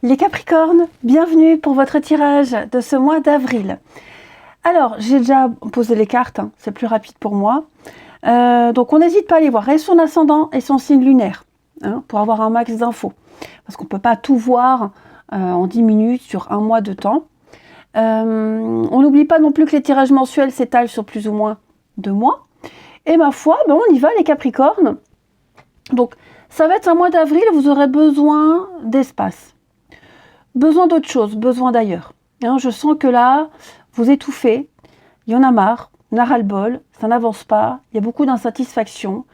Les Capricornes, bienvenue pour votre tirage de ce mois d'avril. Alors, j'ai déjà posé les cartes, hein, c'est plus rapide pour moi. Donc, on n'hésite pas à aller voir et son ascendant et son signe lunaire, hein, pour avoir un max d'infos. Parce qu'on ne peut pas tout voir en 10 minutes sur un mois de temps. On n'oublie pas non plus que les tirages mensuels s'étalent sur plus ou moins 2 mois. Et ma foi, ben on y va les Capricornes. Donc, ça va être un mois d'avril, vous aurez besoin d'espace. Besoin d'autre chose, besoin d'ailleurs. Hein, je sens que là, vous étouffez, il y en a marre, on a ras-le-bol, ça n'avance pas, il y a beaucoup d'insatisfaction,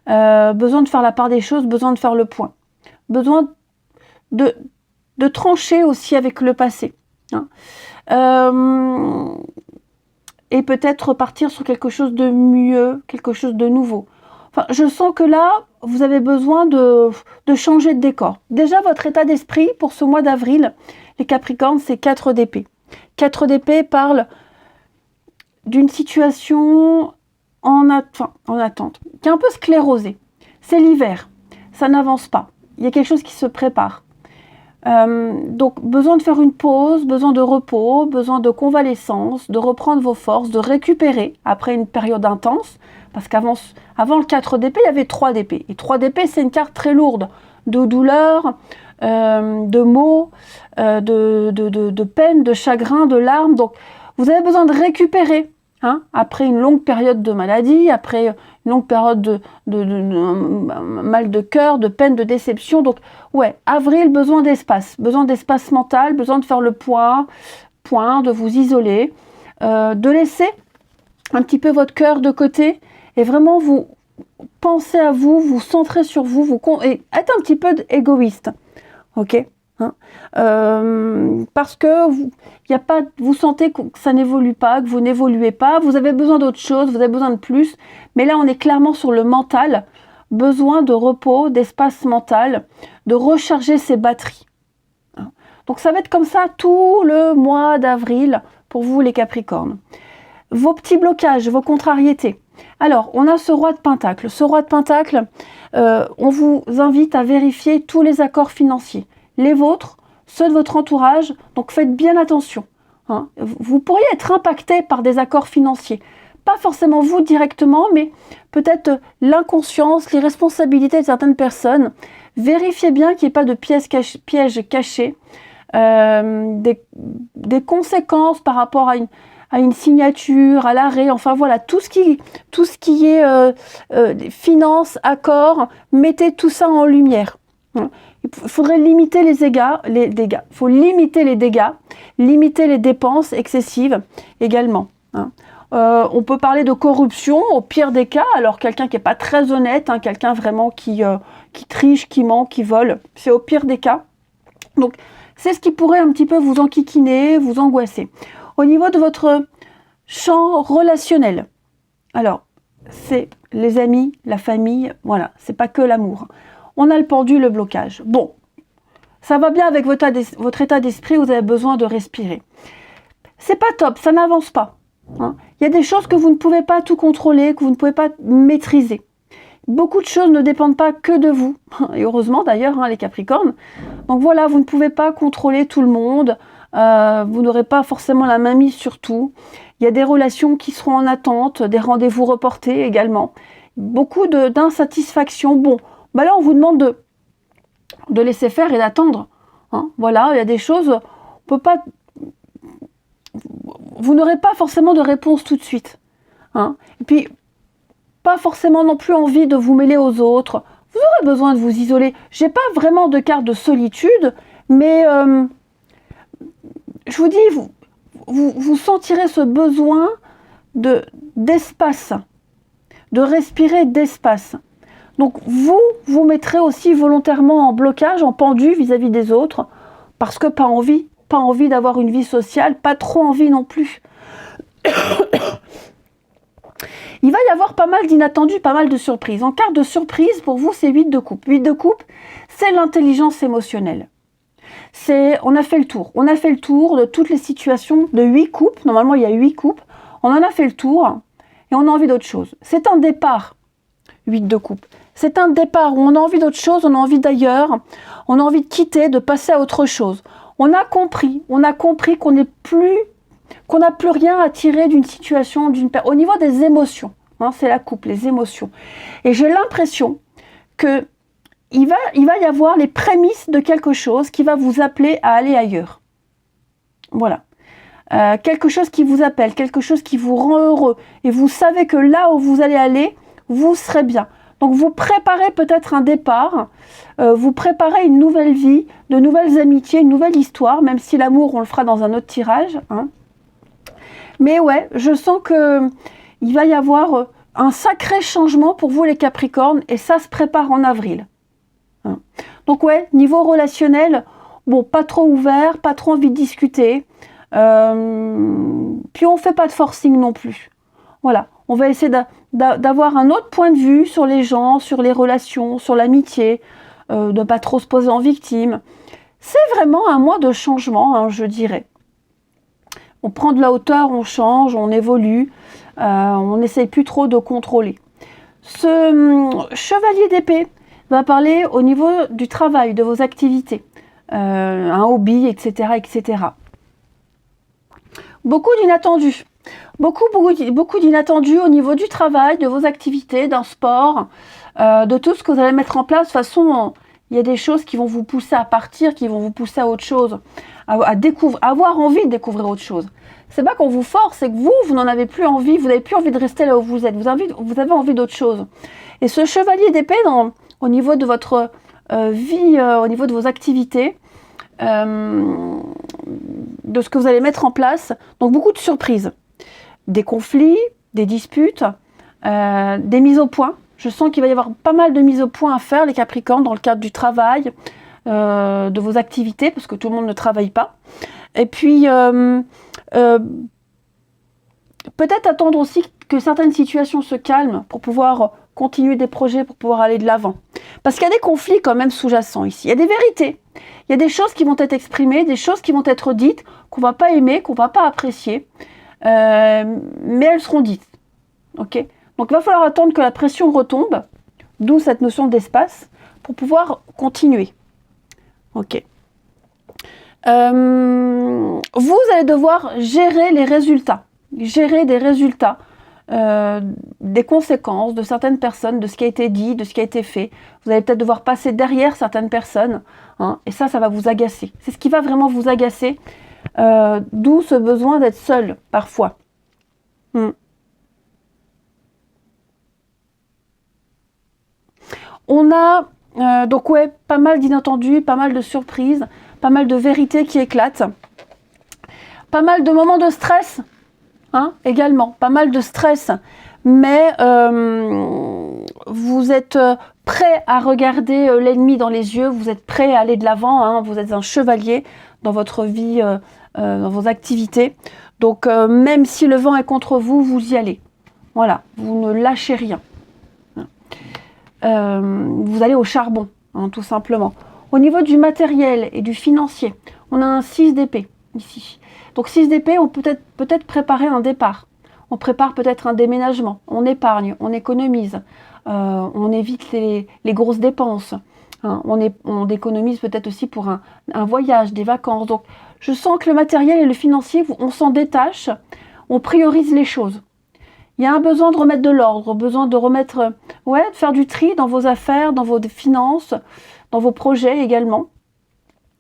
besoin de faire la part des choses, besoin de faire le point. Besoin de trancher aussi avec le passé. Hein. Et peut-être repartir sur quelque chose de mieux, quelque chose de nouveau. Enfin, je sens que là, vous avez besoin de changer de décor. Déjà, votre état d'esprit pour ce mois d'avril, les Capricornes, c'est 4 d'épée. 4 d'épée parle d'une situation en attente, qui est un peu sclérosée. C'est l'hiver, ça n'avance pas. Il y a quelque chose qui se prépare. Donc, besoin de faire une pause, besoin de repos, besoin de convalescence, de reprendre vos forces, de récupérer après une période intense. Parce qu'avant le 4 d'épée, il y avait 3 d'épée. Et 3 d'épée, c'est une carte très lourde de douleur, de maux, de peine, de chagrin, de larmes. Donc, vous avez besoin de récupérer. Hein, après une longue période de maladie, après une longue période de mal de cœur, de peine, de déception. Donc, ouais, avril, besoin d'espace mental, besoin de faire le point, de vous isoler, de laisser un petit peu votre cœur de côté et vraiment vous pensez à vous, vous centrez sur vous, et être un petit peu égoïste, ok, hein, parce que vous sentez que ça n'évolue pas, que vous n'évoluez pas, vous avez besoin d'autre chose, vous avez besoin de plus, mais là on est clairement sur le mental, besoin de repos, d'espace mental, de recharger ses batteries. Hein. Donc ça va être comme ça tout le mois d'avril pour vous les Capricornes. Vos petits blocages, vos contrariétés. Alors, on a ce roi de Pentacle. Ce roi de Pentacle, on vous invite à vérifier tous les accords financiers. Les vôtres, ceux de votre entourage, donc faites bien attention. Hein. Vous pourriez être impacté par des accords financiers. Pas forcément vous directement, mais peut-être l'inconscience, l'irresponsabilité de certaines personnes. Vérifiez bien qu'il n'y ait pas de pièges cachés, des conséquences par rapport à une signature, à l'arrêt, enfin voilà, tout ce qui est finances, accords, mettez tout ça en lumière. Il faudrait limiter les dégâts. Il faut limiter les dégâts, limiter les dépenses excessives également. Hein. On peut parler de corruption au pire des cas, alors quelqu'un qui n'est pas très honnête, hein, quelqu'un vraiment qui triche, qui ment, qui vole, c'est au pire des cas. Donc c'est ce qui pourrait un petit peu vous enquiquiner, vous angoisser. Au niveau de votre champ relationnel, alors, c'est les amis, la famille, voilà, c'est pas que l'amour. On a le pendu, le blocage. Bon, ça va bien avec votre état d'esprit, vous avez besoin de respirer. C'est pas top, ça n'avance pas. Hein. Il y a des choses que vous ne pouvez pas tout contrôler, que vous ne pouvez pas maîtriser. Beaucoup de choses ne dépendent pas que de vous. Et heureusement d'ailleurs, hein, les Capricornes. Donc voilà, vous ne pouvez pas contrôler tout le monde. Vous n'aurez pas forcément la main mise sur tout. Il y a des relations qui seront en attente, des rendez-vous reportés également. Beaucoup d'insatisfaction. Bon, bah là on vous demande de laisser faire et d'attendre. Hein. Voilà, il y a des choses, on peut pas. Vous n'aurez pas forcément de réponse tout de suite. Hein. Et puis, pas forcément non plus envie de vous mêler aux autres. Vous aurez besoin de vous isoler. J'ai pas vraiment de carte de solitude, mais je vous dis, vous sentirez ce besoin d'espace, de respirer d'espace. Donc vous mettrez aussi volontairement en blocage, en pendu vis-à-vis des autres, parce que pas envie d'avoir une vie sociale, pas trop envie non plus. Il va y avoir pas mal d'inattendus, pas mal de surprises. En carte de surprise, pour vous, c'est 8 de coupe. 8 de coupe, c'est l'intelligence émotionnelle. On a fait le tour. On a fait le tour de toutes les situations de 8 coupes. Normalement, il y a 8 coupes. On en a fait le tour et on a envie d'autre chose. C'est un départ, 8 de coupe. C'est un départ où on a envie d'autre chose, on a envie d'ailleurs, on a envie de quitter, de passer à autre chose. On a compris qu'on n'est plus, qu'on n'a plus rien à tirer d'une situation, au niveau des émotions. Hein, c'est la coupe, les émotions. Et j'ai l'impression que il va y avoir les prémices de quelque chose qui va vous appeler à aller ailleurs. Voilà. Quelque chose qui vous appelle, quelque chose qui vous rend heureux. Et vous savez que là où vous allez aller, vous serez bien. Donc vous préparez peut-être un départ, vous préparez une nouvelle vie, de nouvelles amitiés, une nouvelle histoire, même si l'amour, on le fera dans un autre tirage. Hein. Mais ouais, je sens que il va y avoir un sacré changement pour vous les Capricornes, et ça se prépare en avril. Hein. Donc ouais, niveau relationnel, bon, pas trop ouvert, pas trop envie de discuter, puis on fait pas de forcing non plus. Voilà, on va essayer d'avoir un autre point de vue sur les gens, sur les relations, sur l'amitié, de ne pas trop se poser en victime. C'est vraiment un mois de changement, hein, je dirais. On prend de la hauteur, on change, on évolue, on n'essaye plus trop de contrôler. Ce chevalier d'épée va parler au niveau du travail, de vos activités, un hobby, etc., etc. Beaucoup d'inattendus. Beaucoup d'inattendus au niveau du travail, de vos activités, d'un sport, de tout ce que vous allez mettre en place. De toute façon, il y a des choses qui vont vous pousser à partir, qui vont vous pousser à autre chose, à avoir envie de découvrir autre chose. C'est pas qu'on vous force, c'est que vous n'en avez plus envie, vous n'avez plus envie de rester là où vous êtes, vous avez envie d'autre chose. Et ce chevalier d'épée, au niveau de votre vie, au niveau de vos activités, de ce que vous allez mettre en place, donc beaucoup de surprises. Des conflits, des disputes, des mises au point. Je sens qu'il va y avoir pas mal de mises au point à faire, les Capricornes, dans le cadre du travail, de vos activités, parce que tout le monde ne travaille pas. Et puis, peut-être attendre aussi que certaines situations se calment pour pouvoir continuer des projets, pour pouvoir aller de l'avant. Parce qu'il y a des conflits quand même sous-jacents ici. Il y a des vérités. Il y a des choses qui vont être exprimées, des choses qui vont être dites, qu'on ne va pas aimer, qu'on ne va pas apprécier. Mais elles seront dites. Okay, donc il va falloir attendre que la pression retombe, d'où cette notion d'espace, pour pouvoir continuer. Ok. Vous allez devoir gérer les résultats, gérer des résultats, des conséquences de certaines personnes, de ce qui a été dit, de ce qui a été fait. Vous allez peut-être devoir passer derrière certaines personnes, hein, et ça va vous agacer. C'est ce qui va vraiment vous agacer. D'où ce besoin d'être seul, parfois. On a, donc ouais, pas mal d'inattendus, pas mal de surprises, pas mal de vérités qui éclatent. Pas mal de moments de stress, hein, également. Pas mal de stress. Mais vous êtes prêt à regarder l'ennemi dans les yeux, vous êtes prêt à aller de l'avant, hein, vous êtes un chevalier dans votre vie, dans vos activités. Donc même si le vent est contre vous, vous y allez. Voilà, vous ne lâchez rien. Vous allez au charbon, hein, tout simplement. Au niveau du matériel et du financier, on a un 6 d'épée ici. Donc 6 d'épée, on peut peut-être préparer un départ. On prépare peut-être un déménagement, on épargne, on économise, on évite les grosses dépenses. Hein, on économise peut-être aussi pour un voyage, des vacances. Donc je sens que le matériel et le financier, on s'en détache, on priorise les choses. Il y a un besoin de remettre de l'ordre, besoin de remettre, de faire du tri dans vos affaires, dans vos finances, dans vos projets également.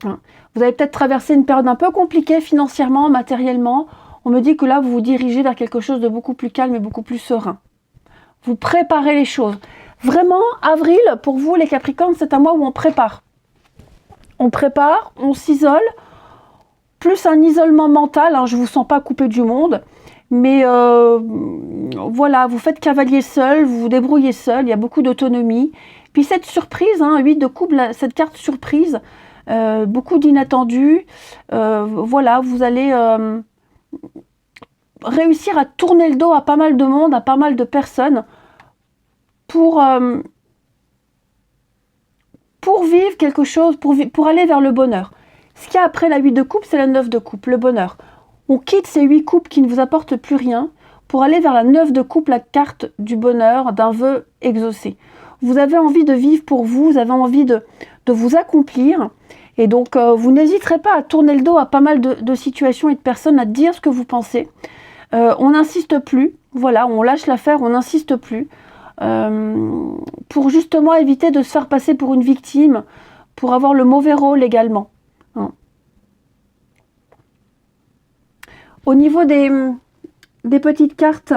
Vous avez peut-être traversé une période un peu compliquée financièrement, matériellement. On me dit que là, vous vous dirigez vers quelque chose de beaucoup plus calme et beaucoup plus serein. Vous préparez les choses. Vraiment, avril, pour vous les Capricornes, c'est un mois où on prépare. On prépare, on s'isole, plus un isolement mental, hein, je ne vous sens pas coupé du monde. Mais voilà, vous faites cavalier seul, vous vous débrouillez seul, il y a beaucoup d'autonomie. Puis cette surprise, 8 de coupe, cette carte surprise, beaucoup d'inattendus. Voilà, vous allez réussir à tourner le dos à pas mal de monde, à pas mal de personnes pour vivre quelque chose, pour aller vers le bonheur. Ce qu'il y a après la 8 de coupe, c'est la 9 de coupe, le bonheur. On quitte ces 8 coupes qui ne vous apportent plus rien pour aller vers la 9 de coupe, la carte du bonheur, d'un vœu exaucé. vous avez envie de vivre pour vous, vous avez envie de vous accomplir. Et donc, vous n'hésiterez pas à tourner le dos à pas mal de situations et de personnes, à dire ce que vous pensez. On n'insiste plus, voilà, on lâche l'affaire, on n'insiste plus. Pour justement éviter de se faire passer pour une victime, pour avoir le mauvais rôle également. Hein. Au niveau des petites cartes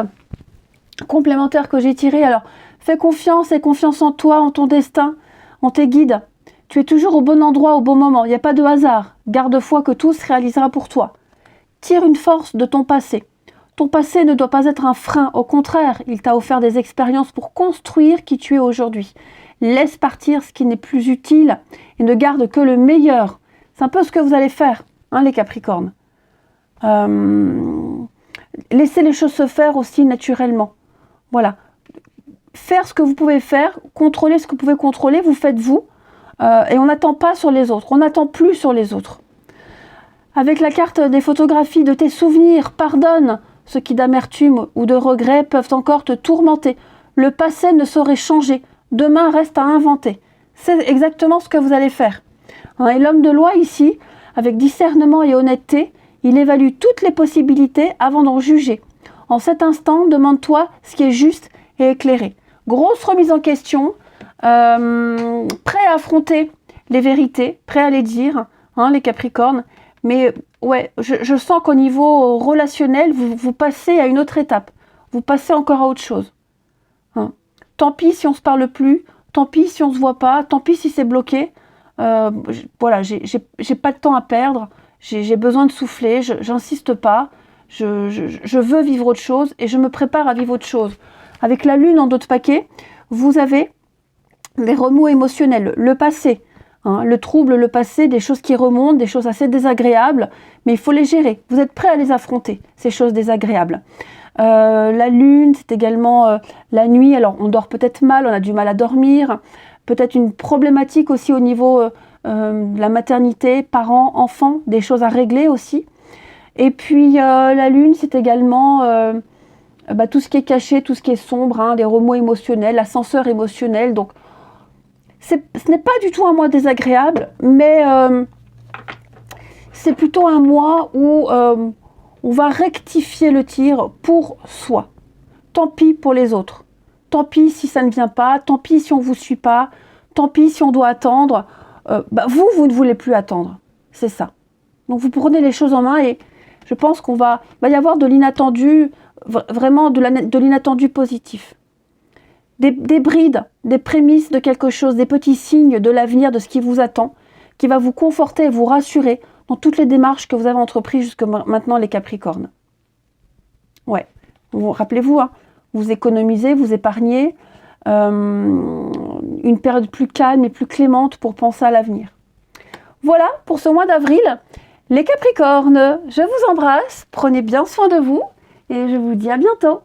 complémentaires que j'ai tirées, alors, fais confiance et confiance en toi, en ton destin, en tes guides. Tu es toujours au bon endroit, au bon moment. Il n'y a pas de hasard. Garde foi que tout se réalisera pour toi. Tire une force de ton passé. Ton passé ne doit pas être un frein. Au contraire, il t'a offert des expériences pour construire qui tu es aujourd'hui. Laisse partir ce qui n'est plus utile et ne garde que le meilleur. C'est un peu ce que vous allez faire, hein, les Capricornes. Laissez les choses se faire aussi naturellement. Voilà. Faire ce que vous pouvez faire, contrôler ce que vous pouvez contrôler, vous faites vous. Et on n'attend pas sur les autres, on n'attend plus sur les autres. Avec la carte des photographies de tes souvenirs, pardonne ceux qui d'amertume ou de regret peuvent encore te tourmenter. Le passé ne saurait changer, demain reste à inventer. C'est exactement ce que vous allez faire. Et l'homme de loi ici, avec discernement et honnêteté, il évalue toutes les possibilités avant d'en juger. En cet instant, demande-toi ce qui est juste et éclairé. Grosse remise en question, prêt à affronter les vérités, prêt à les dire, hein, les Capricornes. Mais ouais, je sens qu'au niveau relationnel, vous passez à une autre étape. Vous passez encore à autre chose. Hein. Tant pis si on ne se parle plus, tant pis si on ne se voit pas, tant pis si c'est bloqué. Voilà, j'ai pas de temps à perdre, j'ai besoin de souffler, j'insiste pas, je veux vivre autre chose et je me prépare à vivre autre chose. Avec la lune en dos de paquet, vous avez des remous émotionnels, le passé, hein, le trouble, le passé, des choses qui remontent, des choses assez désagréables, mais il faut les gérer. Vous êtes prêt à les affronter, ces choses désagréables. La lune, c'est également la nuit. Alors, on dort peut-être mal, on a du mal à dormir. Peut-être une problématique aussi au niveau de la maternité, parents, enfants, des choses à régler aussi. Et puis, la lune, c'est également tout ce qui est caché, tout ce qui est sombre, hein, les remous émotionnels, l'ascenseur émotionnel. Donc, ce n'est pas du tout un mois désagréable, mais c'est plutôt un mois où on va rectifier le tir pour soi. Tant pis pour les autres. Tant pis si ça ne vient pas, tant pis si on ne vous suit pas, tant pis si on doit attendre. Vous ne voulez plus attendre. C'est ça. Donc vous prenez les choses en main et je pense qu'il va y avoir de l'inattendu, vraiment de l'inattendu positif. Des brides, des prémices de quelque chose, des petits signes de l'avenir, de ce qui vous attend, qui va vous conforter et vous rassurer dans toutes les démarches que vous avez entreprises jusqu'à maintenant, les Capricornes. Ouais, rappelez-vous, hein, vous économisez, vous épargnez, une période plus calme et plus clémente pour penser à l'avenir. Voilà pour ce mois d'avril. Les Capricornes, je vous embrasse, prenez bien soin de vous et je vous dis à bientôt.